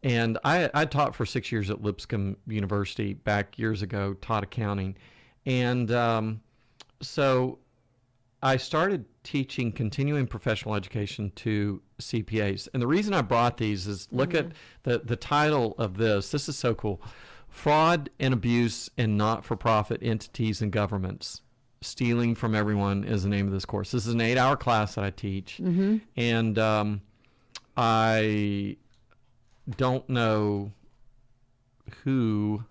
and I taught for 6 years at Lipscomb University back years ago, taught accounting. And so I started teaching continuing professional education to CPAs. And the reason I brought these is look at the title of this. This is so cool. Fraud and Abuse in Not-for-Profit Entities and Governments. Stealing from Everyone is the name of this course. This is an 8-hour class that I teach. Mm-hmm. And I don't know who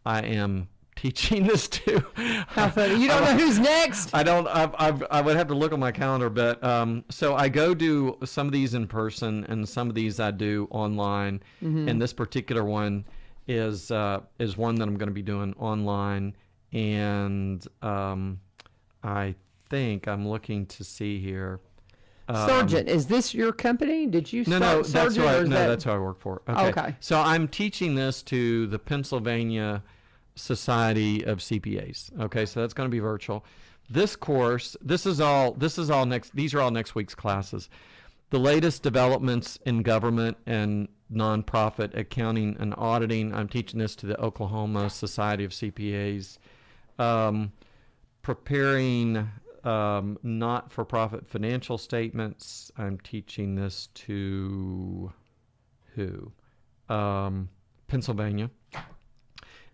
I am teaching this to. How funny. You don't know who's next? I don't. I would have to look on my calendar, but so I go do some of these in person, and some of these I do online. Mm-hmm. And this particular one is one that I'm going to be doing online, and I think I'm looking to see here. Surgeon, is this your company? Did you start Surgeon? That's who I work for. Okay. So I'm teaching this to the Pennsylvania Society of CPAs. Okay, so that's going to be virtual. This course, these are all next week's classes. The latest developments in government and nonprofit accounting and auditing. I'm teaching this to the Oklahoma Society of CPAs. Preparing not-for-profit financial statements. I'm teaching this to who? Pennsylvania.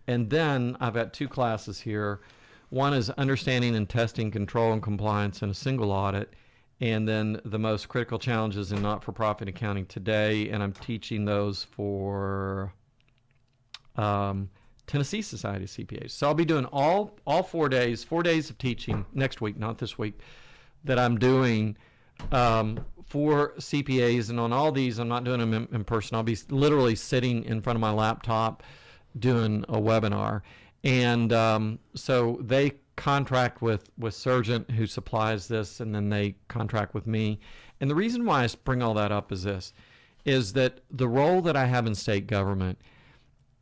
And then I've got 2 classes here. One is Understanding and Testing Control and Compliance in a Single Audit, and then the most critical challenges in not-for-profit accounting today, and I'm teaching those for Tennessee Society of CPAs. So I'll be doing all 4 days of teaching next week, not this week, that I'm doing for CPAs. And on all these, I'm not doing them in person. I'll be literally sitting in front of my laptop doing a webinar. And so they contract with Surgeon, who supplies this, and then they contract with me. And the reason why I bring all that up is this, is that the role that I have in state government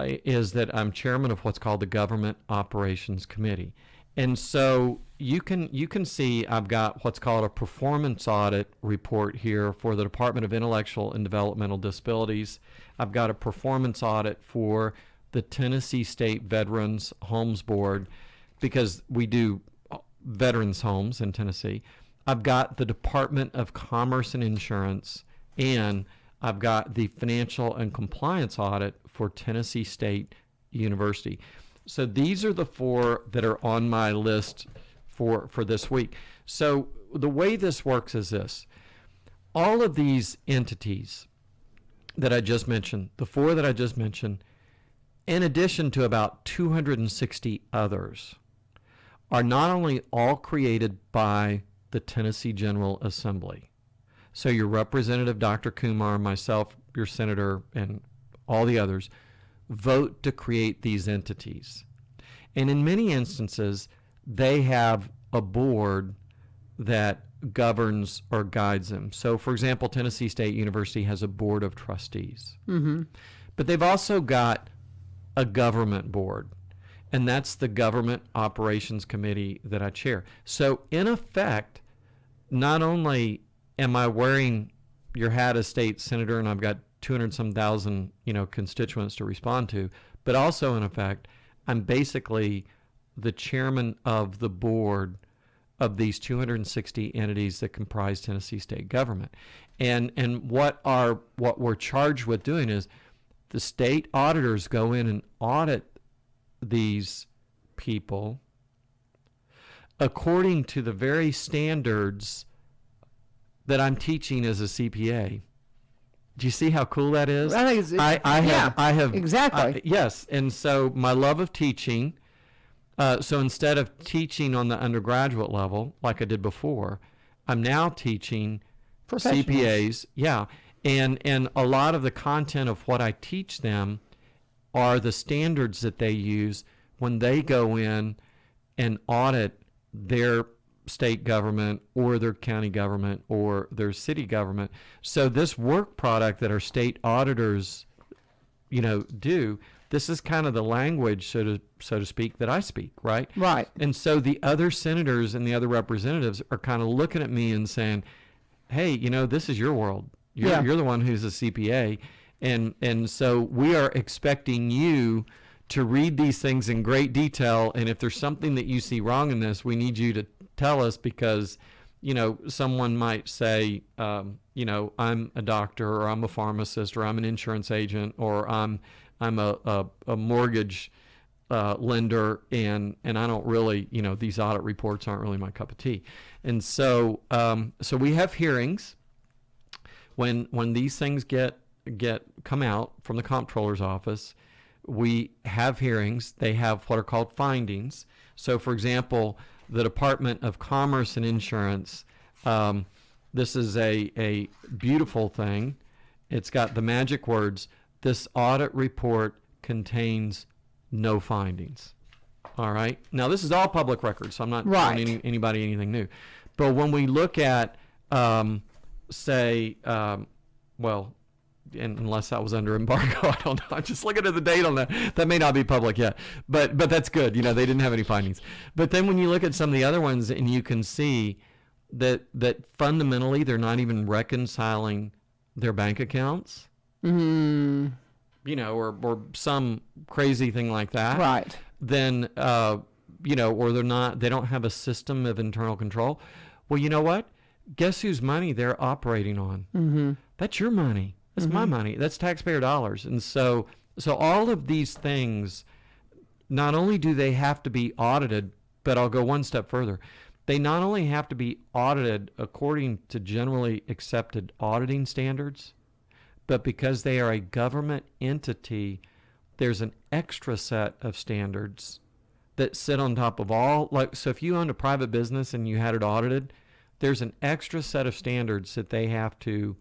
is that I'm chairman of what's called the Government Operations Committee. And so you can see I've got what's called a performance audit report here for the Department of Intellectual and Developmental Disabilities. I've got a performance audit for the Tennessee State Veterans Homes Board, because we do veterans homes in Tennessee. I've got the Department of Commerce and Insurance, and I've got the Financial and Compliance Audit for Tennessee State University. So these are the 4 that are on my list for this week. So the way this works is this. All of these entities that I just mentioned, the 4 that I just mentioned, in addition to about 260 others, are not only all created by the Tennessee General Assembly. So your representative, Dr. Kumar, myself, your senator, and all the others vote to create these entities. And in many instances, they have a board that governs or guides them. So, for example, Tennessee State University has a board of trustees. Mm-hmm. But they've also got a government board, and that's the Government Operations Committee that I chair. So, in effect, not only am I wearing your hat as state senator, and I've got 200-some thousand, constituents to respond to, but also, in effect, I'm basically the chairman of the board of these 260 entities that comprise Tennessee state government. And what we're charged with doing is the state auditors go in and audit these people according to the very standards that I'm teaching as a CPA. Do you see how cool that is? I think I have exactly. Yes, and so my love of teaching. So instead of teaching on the undergraduate level like I did before, I'm now teaching CPAs. Yeah, and a lot of the content of what I teach them are the standards that they use when they go in and audit their state government or their county government or their city government. So this work product that our state auditors, do, this is kind of the language, so to speak, that I speak, right? Right. And so the other senators and the other representatives are kind of looking at me and saying, hey, this is your world. You're the one who's a CPA. And so we are expecting you to read these things in great detail. And if there's something that you see wrong in this, we need you to tell us because, someone might say, I'm a doctor or I'm a pharmacist or I'm an insurance agent or I'm a mortgage lender, and I don't really, these audit reports aren't really my cup of tea. And so so we have hearings when these things come out from the comptroller's office. We have hearings. They have what are called findings. So, for example, the Department of Commerce and Insurance, this is a beautiful thing. It's got the magic words, this audit report contains no findings. All right. Now, this is all public record, so I'm not telling anybody anything new. But when we look at, unless that was under embargo, I don't know. I'm just looking at the date on that. That may not be public yet. But that's good. They didn't have any findings. But then when you look at some of the other ones and you can see that fundamentally they're not even reconciling their bank accounts. Mm-hmm. Or some crazy thing like that. Right. Then, or they don't have a system of internal control. Well, you know what? Guess whose money they're operating on? Mm-hmm. That's your money. That's my money. That's taxpayer dollars. And so all of these things, not only do they have to be audited, but I'll go one step further. They not only have to be audited according to generally accepted auditing standards, but because they are a government entity, there's an extra set of standards that sit on top of all. So if you owned a private business and you had it audited, there's an extra set of standards that they have to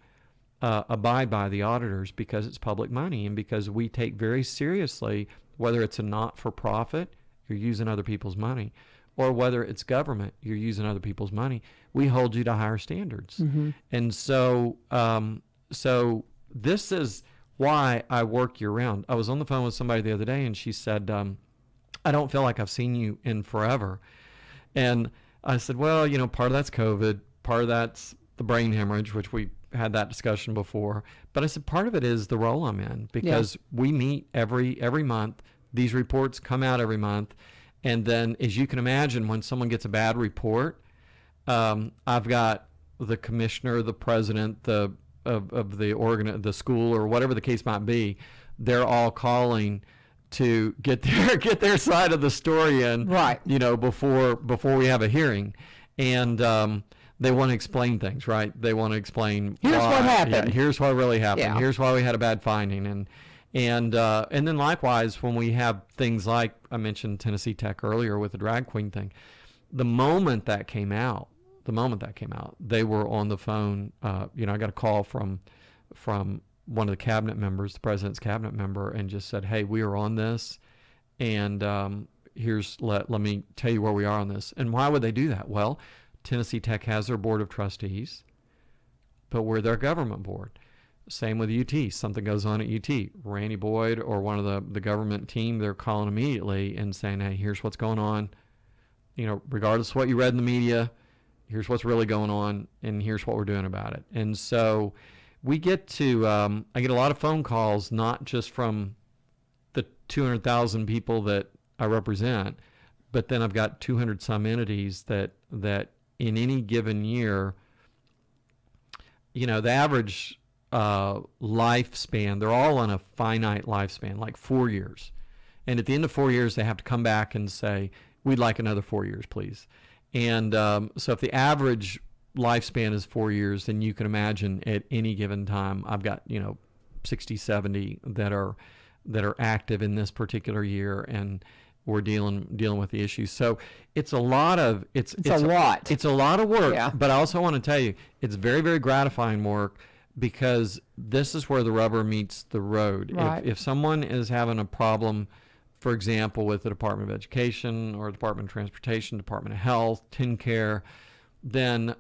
abide by, the auditors, because it's public money and because we take very seriously whether it's a not-for-profit, you're using other people's money, or whether it's government, you're using other people's money. We hold you to higher standards. Mm-hmm. And so this is why I work year-round. I was on the phone with somebody the other day, and she said, I don't feel like I've seen you in forever. And I said, well, part of that's COVID, part of that's the brain hemorrhage, which we had that discussion before. But I said, part of it is the role I'm in, because we meet every month. These reports come out every month. And then, as you can imagine, when someone gets a bad report, I've got the commissioner, the president, of the school, or whatever the case might be. They're all calling to get their side of the story in, right? Before we have a hearing, and they want to explain things, right? They want to explain here's what happened. Yeah, here's what really happened. Yeah. Here's why we had a bad finding, and then likewise when we have things like I mentioned Tennessee Tech earlier with the drag queen thing. The moment that came out, they were on the phone. I got a call from one of the cabinet members, the president's cabinet member, and just said, hey, we are on this, and let me tell you where we are on this. And why would they do that? Well, Tennessee Tech has their board of trustees, but we're their government board. Same with UT. Something goes on at UT. Randy Boyd or one of the government team, they're calling immediately and saying, hey, here's what's going on. Regardless of what you read in the media, here's what's really going on, and here's what we're doing about it. And so we get to, I get a lot of phone calls, not just from the 200,000 people that I represent, but then I've got 200 some entities that in any given year, the average lifespan, they're all on a finite lifespan, like 4 years. And at the end of 4 years, they have to come back and say, we'd like another 4 years, please. And so if the average lifespan is 4 years, then you can imagine at any given time, I've got, 60, 70 that are active in this particular year, and we're dealing with the issues. So it's a lot of it's a lot. It's a lot of work. Yeah. But I also want to tell you, it's very, very gratifying work, because this is where the rubber meets the road. Right. If someone is having a problem, for example, with the Department of Education or Department of Transportation, Department of Health, TennCare, then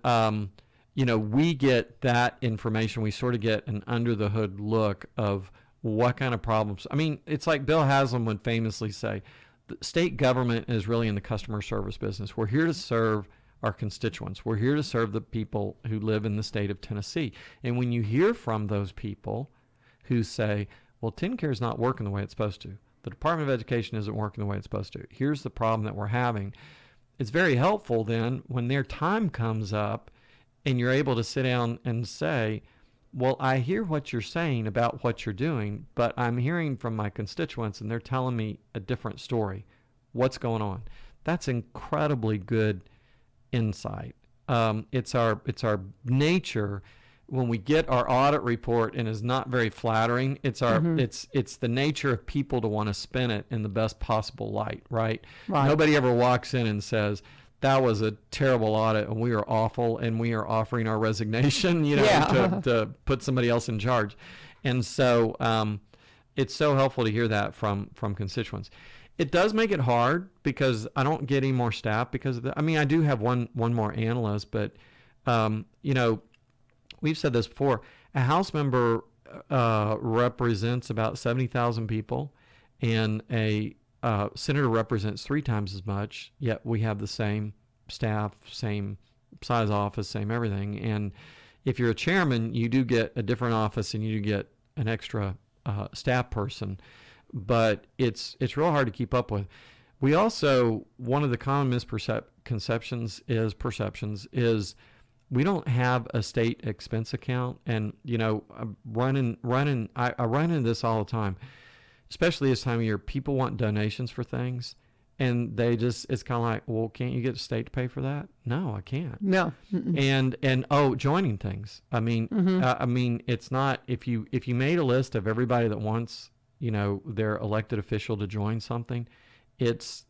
we get that information. We sort of get an under the hood look of what kind of problems. I mean, it's like Bill Haslam would famously say, the state government is really in the customer service business. We're here to serve our constituents. We're here to serve the people who live in the state of Tennessee. And when you hear from those people who say, well, TennCare is not working the way it's supposed to, the Department of Education isn't working the way it's supposed to, here's the problem that we're having, it's very helpful then when their time comes up and you're able to sit down and say, well, I hear what you're saying about what you're doing, but I'm hearing from my constituents and they're telling me a different story. What's going on? That's incredibly good insight. It's our nature when we get our audit report, and is not very flattering. It's our it's the nature of people to want to spin it in the best possible light, right? Nobody ever walks in and says, that was a terrible audit and we are awful and we are offering our resignation, to put somebody else in charge. And so it's so helpful to hear that from constituents. It does make it hard because I don't get any more staff because of I do have one more analyst, but we've said this before. A House member represents about 70,000 people, and a senator represents 3 times as much, yet we have the same staff, same size office, same everything. And if you're a chairman, you do get a different office and you do get an extra staff person, but it's real hard to keep up with. We also, one of the common misconceptions is we don't have a state expense account. And, I run into this all the time, especially this time of year. People want donations for things, and it's kind of like, well, can't you get the state to pay for that? No, I can't. No. And joining things. It's not, if you made a list of everybody that wants, their elected official to join something, it's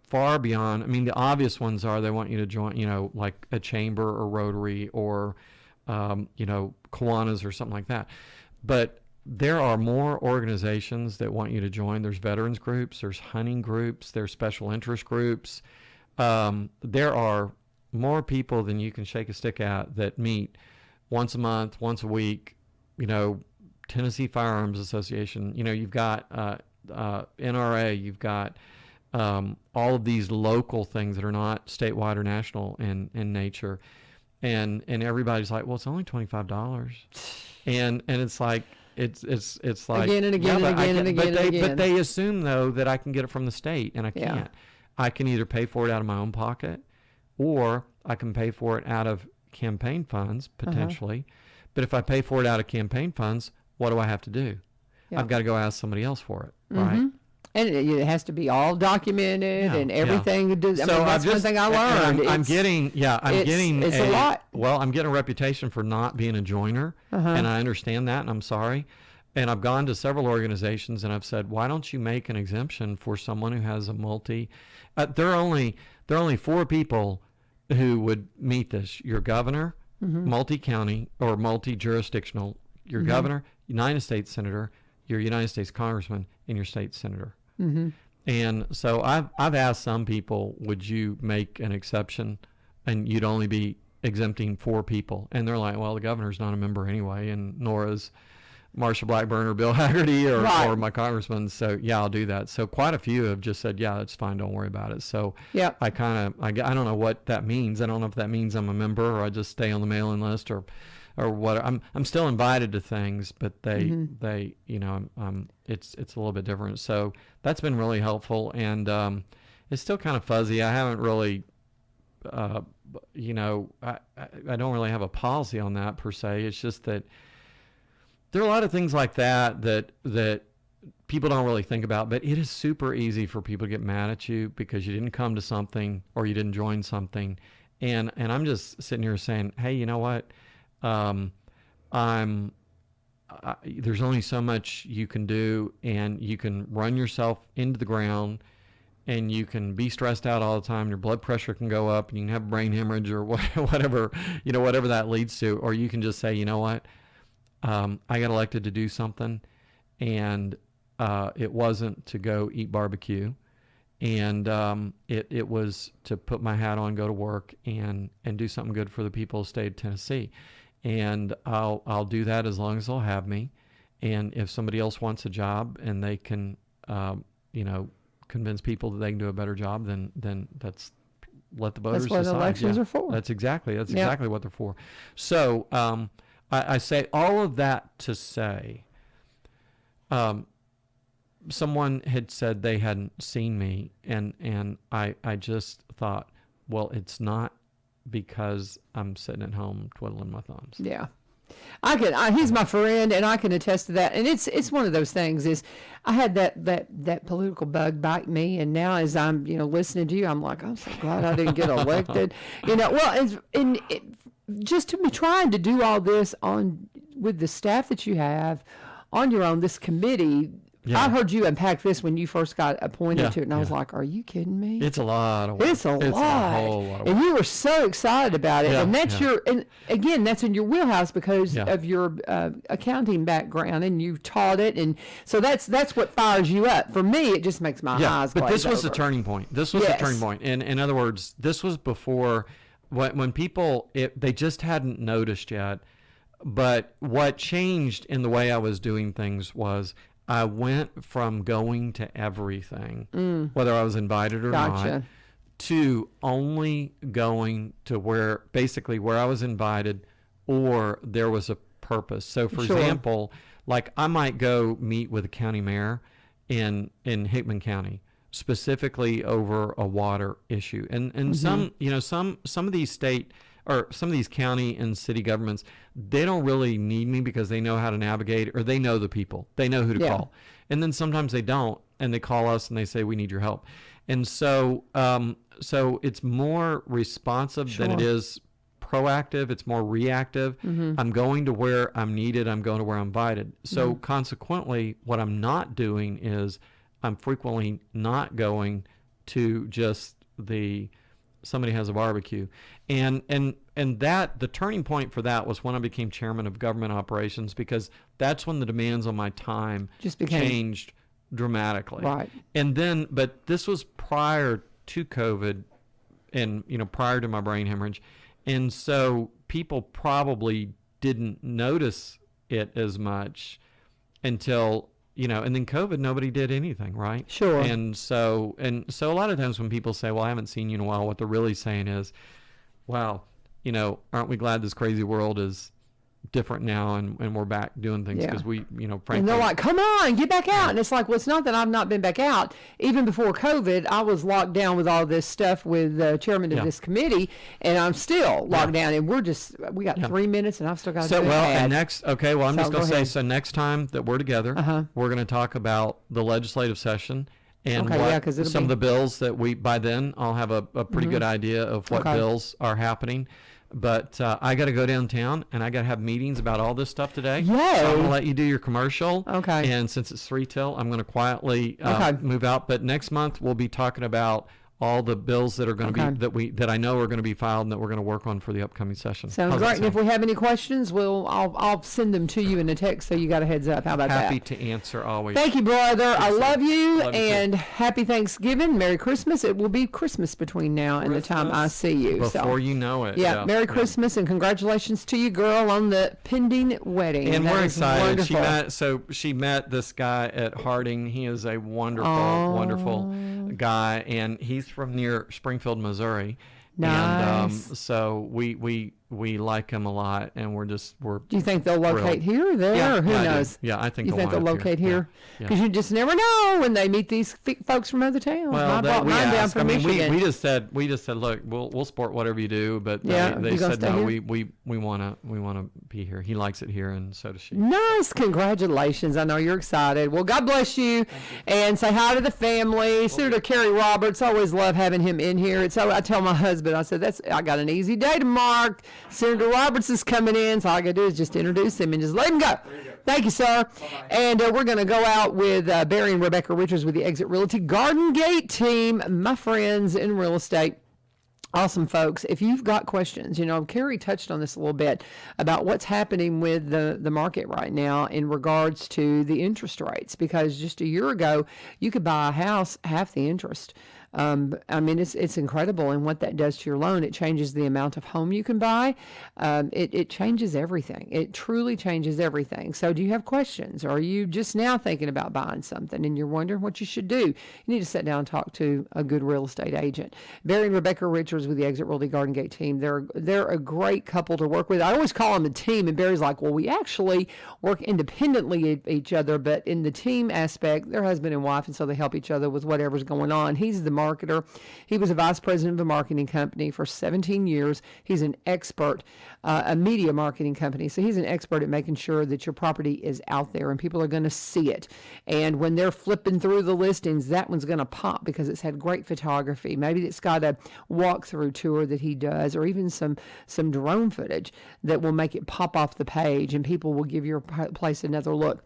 far beyond. The obvious ones are they want you to join, like a chamber or Rotary or, Kiwanis or something like that. But there are more organizations that want you to join. There's veterans groups, there's hunting groups, there's special interest groups. There are more people than you can shake a stick at that meet once a month, once a week. Tennessee Firearms Association, you've got NRA, you've got all of these local things that are not statewide or national in nature. And everybody's like, well, it's only $25. And it's like, it's like again and again and again and again and again. But they assume though that I can get it from the state, and I can't. Yeah. I can either pay for it out of my own pocket, or I can pay for it out of campaign funds potentially. But if I pay for it out of campaign funds, what do I have to do? Yeah. I've got to go ask somebody else for it, right? And it has to be all documented and everything. So that's one thing I learned. I'm getting it's a lot. Well, I'm getting a reputation for not being a joiner, and I understand that, and I'm sorry. And I've gone to several organizations and I've said, why don't you make an exemption for someone who has a multi? There are only 4 people who would meet this: your governor, multi-county or multi-jurisdictional, your governor, United States senator, your United States congressman, and your state senator. And so I've asked some people, would you make an exception and you'd only be exempting 4 people. And they're like, well, the governor's not a member anyway, and nor is Marsha Blackburn or Bill Haggerty or my congressman. So yeah, I'll do that. So quite a few have just said, yeah, it's fine. Don't worry about it. So I don't know what that means. I don't know if that means I'm a member or I just stay on the mailing list or what. I'm still invited to things, but they it's a little bit different. So that's been really helpful. And it's still kind of fuzzy. I haven't really, I don't really have a policy on that per se. It's just that there are a lot of things like that people don't really think about, but it is super easy for people to get mad at you because you didn't come to something or you didn't join something. And I'm just sitting here saying, hey, you know what? There's only so much you can do, and you can run yourself into the ground, and you can be stressed out all the time. Your blood pressure can go up, and you can have brain hemorrhage or whatever that leads to. Or you can just say, you know what? I got elected to do something, and it wasn't to go eat barbecue, and it was to put my hat on, go to work, and do something good for the people of the state of Tennessee. And I'll do that as long as they'll have me. And if somebody else wants a job and they can, convince people that they can do a better job, then that's let the voters decide. That's what elections are for. That's exactly what they're for. So I say all of that to say, someone had said they hadn't seen me, and I just thought, well, it's not because I'm sitting at home twiddling my thumbs. Yeah. He's my friend, and I can attest to that. And it's one of those things is I had that political bug bite me, and now as I'm, listening to you, I'm like, I'm so glad I didn't get elected. Just to be trying to do all this with the staff that you have on your own, this committee. Yeah. I heard you unpack this when you first got appointed to it, and I was like, are you kidding me? It's a lot of work. It's a lot. A whole lot of work. And you were so excited about it. Yeah, and that's and again, that's in your wheelhouse because of your accounting background, and you've taught it. And so that's what fires you up. For me, it just makes my eyes glaze But this was over. the turning point. This was the turning point. In other words, this was before when people, they just hadn't noticed yet. But what changed in the way I was doing things was I went from going to everything, whether I was invited or not, to only going to where I was invited or there was a purpose. So, for example, like I might go meet with the county mayor in Hickman County, specifically over a water issue. And some of these state or some of these county and city governments, they don't really need me because they know how to navigate, or they know the people. They know who to call. And then sometimes they don't, and they call us and they say, we need your help. And so so it's more responsive than it is proactive. It's more reactive. I'm going to where I'm needed. I'm going to where I'm invited. So consequently, what I'm not doing is I'm frequently not going to just somebody has a barbecue. And that the turning point for that was when I became chairman of government operations, because that's when the demands on my time changed dramatically. Right. And then, but this was prior to COVID and, prior to my brain hemorrhage. And so people probably didn't notice it as much until, and then COVID, nobody did anything, right? Sure. And so a lot of times when people say, well, I haven't seen you in a while, what they're really saying is, wow, aren't we glad this crazy world is different now and we're back doing things because we, frankly. And they're like, come on, get back out. And it's like, well, it's not that I've not been back out. Even before COVID, I was locked down with all this stuff with the chairman of this committee, and I'm still locked down. And we got 3 minutes, and I've still got to do it. And I'm just going to say, so next time that we're together, we're going to talk about the legislative session. And some of the bills that by then I'll have a pretty good idea of what bills are happening. But I got to go downtown, and I got to have meetings about all this stuff today. Yeah. So I'm going to let you do your commercial. Okay. And since it's 3 till, I'm going to quietly move out. But next month we'll be talking about all the bills that are going to be that I know are going to be filed and that we're going to work on for the upcoming session. Sounds great. And if we have any questions, I'll send them to you in a text so you got a heads up. How about that? Happy to answer always. Thank you, brother. I love you, and happy Thanksgiving, Merry Christmas. It will be Christmas between now and the time I see you. Before you know it. Yeah, Merry Christmas and congratulations to you, girl, on the pending wedding. And we're excited. Wonderful. She met this guy at Harding. He is a wonderful guy, and he's from near Springfield, Missouri. Nice. And so we like him a lot, and we're Do you think they'll locate here or there? Yeah, or who knows? Yeah, I think you think they'll locate here? Because you just never know when they meet these folks from other towns. Well, I brought mine down from Michigan. we just said, look, we'll support whatever you do, but they said no. We want to be here. He likes it here, and so does she. Nice, congratulations! I know you're excited. Well, God bless you, and say hi to the family. Senator Kerry Roberts, always love having him in here. So I tell my husband, I said I got an easy day tomorrow. Senator Roberts is coming in, so all I got to do is just introduce him and just let him go. Thank you, sir. Bye-bye. And we're going to go out with Barry and Rebecca Richards with the Exit Realty Garden Gate team, my friends in real estate. Awesome, folks. If you've got questions, Kerry touched on this a little bit about what's happening with the market right now in regards to the interest rates, because just a year ago, you could buy a house half the interest. It's incredible, and what that does to your loan. It changes the amount of home you can buy. It changes everything. It truly changes everything. So do you have questions? Or are you just now thinking about buying something and you're wondering what you should do? You need to sit down and talk to a good real estate agent. Barry and Rebecca Richards with the Exit Realty Garden Gate team. They're a great couple to work with. I always call them a team, and Barry's like, well, we actually work independently of each other, but in the team aspect, they're husband and wife, and so they help each other with whatever's going on. He's the marketer. He was a vice president of a marketing company for 17 years. He's an expert, a media marketing company. So he's an expert at making sure that your property is out there and people are going to see it. And when they're flipping through the listings, that one's going to pop because it's had great photography. Maybe it's got a walkthrough tour that he does, or even some drone footage that will make it pop off the page, and people will give your place another look.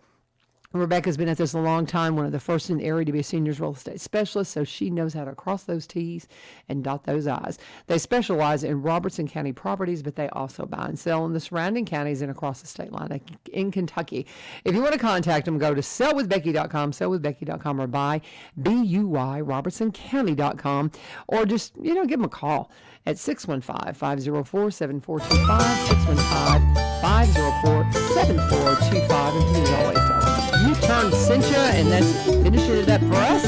Rebecca's been at this a long time, one of the first in the area to be a seniors real estate specialist, so she knows how to cross those T's and dot those I's. They specialize in Robertson County properties, but they also buy and sell in the surrounding counties and across the state line, like in Kentucky. If you want to contact them, go to sellwithbecky.com, sellwithbecky.com, or buy, B-U-Y, robertsoncounty.com, or just, give them a call at 615-504-7425, 615-504-7425, and please always tell them U-Turn sent you, and that's finishing it up for us.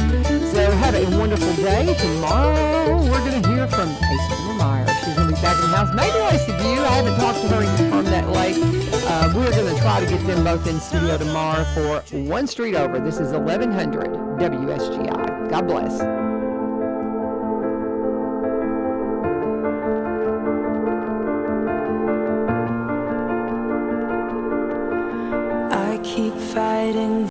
So have a wonderful day. Tomorrow we're going to hear from Asa Meyer. She's going to be back in the house. Maybe Lacey View. I haven't talked to her and confirmed that late. We're going to try to get them both in studio tomorrow for One Street Over. This is 1100 WSGI. God bless. I keep fighting